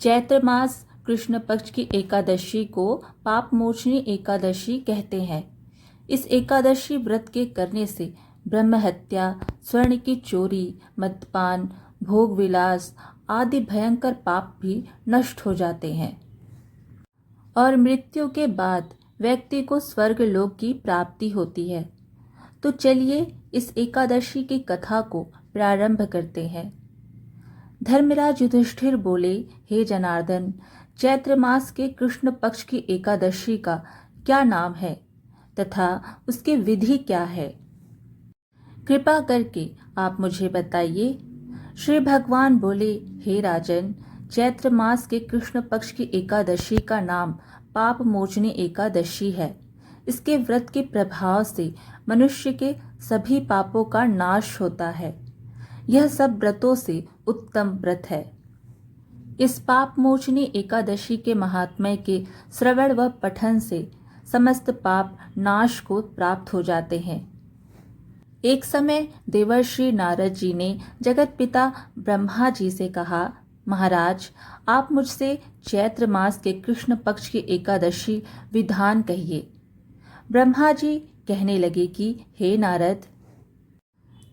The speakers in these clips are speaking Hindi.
चैत्र मास कृष्ण पक्ष की एकादशी को पापमोचनी एकादशी कहते हैं। इस एकादशी व्रत के करने से ब्रह्म हत्या, स्वर्ण की चोरी, मद्यपान, भोग विलास आदि भयंकर पाप भी नष्ट हो जाते हैं और मृत्यु के बाद व्यक्ति को स्वर्ग लोक की प्राप्ति होती है। तो चलिए इस एकादशी की कथा को प्रारंभ करते हैं। धर्मराज युधिष्ठिर बोले, हे जनार्दन, चैत्र मास के कृष्ण पक्ष की एकादशी का क्या नाम है तथा उसकी विधि क्या है? कृपा करके आप मुझे बताइए। श्री भगवान बोले, हे राजन, चैत्र मास के कृष्ण पक्ष की एकादशी का नाम पाप मोचनी एकादशी है। इसके व्रत के प्रभाव से मनुष्य के सभी पापों का नाश होता है। यह सब व्रतों से उत्तम व्रत है। इस पाप मोचनी एकादशी के महात्म्य के श्रवण व पठन से समस्त पाप नाश को प्राप्त हो जाते हैं। एक समय देवर्षि नारद जी ने जगत पिता ब्रह्मा जी से कहा, महाराज, आप मुझसे चैत्र मास के कृष्ण पक्ष की एकादशी विधान कहिए। ब्रह्मा जी कहने लगे कि हे नारद,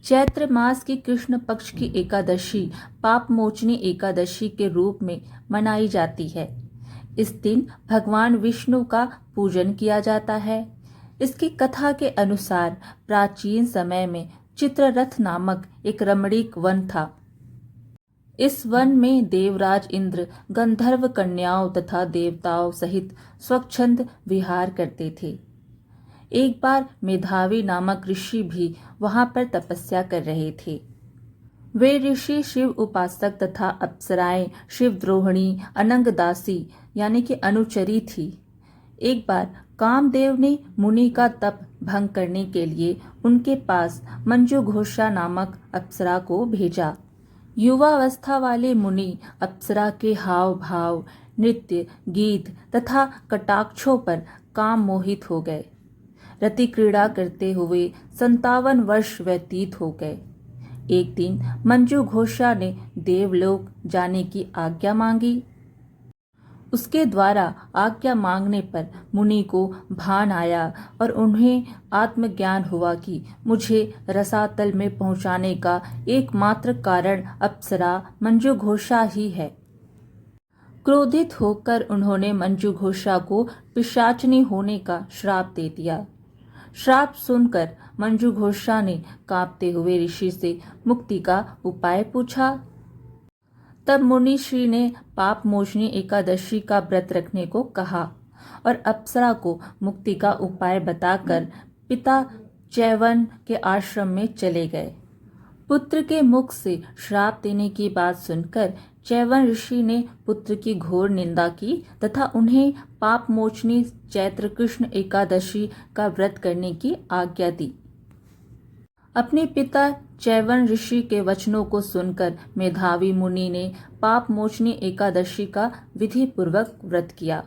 चैत्र मास की कृष्ण पक्ष की एकादशी पाप मोचनी एकादशी के रूप में मनाई जाती है। इस दिन भगवान विष्णु का पूजन किया जाता है। इसकी कथा के अनुसार प्राचीन समय में चित्ररथ नामक एक रमणीक वन था। इस वन में देवराज इंद्र गंधर्व कन्याओं तथा देवताओं सहित स्वच्छंद विहार करते थे। एक बार मेधावी नामक ऋषि भी वहां पर तपस्या कर रहे थे। वे ऋषि शिव उपासक तथा अप्सराएं शिवद्रोहिणी अनंगदासी यानी कि अनुचरी थी। एक बार कामदेव ने मुनि का तप भंग करने के लिए उनके पास मंजू घोषा नामक अप्सरा को भेजा। युवावस्था वाले मुनि अप्सरा के हाव भाव, नृत्य, गीत तथा कटाक्षों पर काम मोहित हो गए। रति क्रीड़ा करते हुए 57 वर्ष व्यतीत हो गए। एक दिन मंजू घोषा ने देवलोक जाने की आज्ञा मांगी। उसके द्वारा आज्ञा मांगने पर मुनि को भान आया और उन्हें आत्मज्ञान हुआ कि मुझे रसातल में पहुंचाने का एकमात्र कारण अप्सरा मंजू घोषा ही है। क्रोधित होकर उन्होंने मंजू घोषा को पिशाचनी होने का श्राप दे दिया। श्राप सुनकर मंजू घोषा ने कांपते हुए ऋषि से मुक्ति का उपाय पूछा। तब मुनि श्री ने पाप मोचनी एकादशी का व्रत रखने को कहा और अप्सरा को मुक्ति का उपाय बताकर पिता चैवन के आश्रम में चले गए। पुत्र के मुख से श्राप देने की बात सुनकर चैवन ऋषि ने पुत्र की घोर निंदा की तथा उन्हें पाप मोचनी चैत्र कृष्ण एकादशी का व्रत करने की आज्ञा दी। अपने पिता चैवन ऋषि के वचनों को सुनकर मेधावी मुनि ने पाप मोचनी एकादशी का विधि पूर्वक व्रत किया।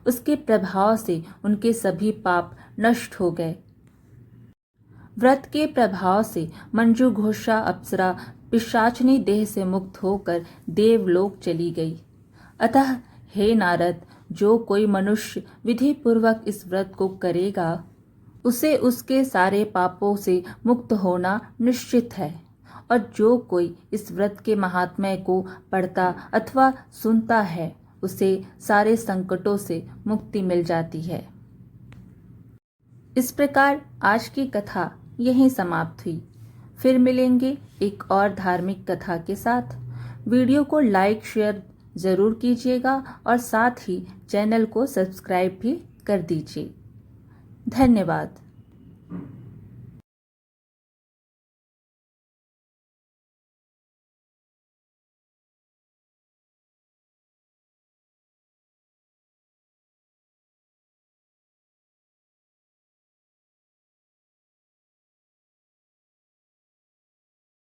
उसके प्रभाव से उनके सभी पाप नष्ट हो गए। व्रत के प्रभाव से मंजू घोषा अप्सरा पिशाचनी देह से मुक्त होकर देवलोक चली गई। अतः हे नारद, जो कोई मनुष्य विधि पूर्वक इस व्रत को करेगा उसे उसके सारे पापों से मुक्त होना निश्चित है, और जो कोई इस व्रत के महात्म्य को पढ़ता अथवा सुनता है उसे सारे संकटों से मुक्ति मिल जाती है। इस प्रकार आज की कथा यहीं समाप्त हुई। फिर मिलेंगे एक और धार्मिक कथा के साथ। वीडियो को लाइक शेयर ज़रूर कीजिएगा और साथ ही चैनल को सब्सक्राइब भी कर दीजिए। धन्यवाद।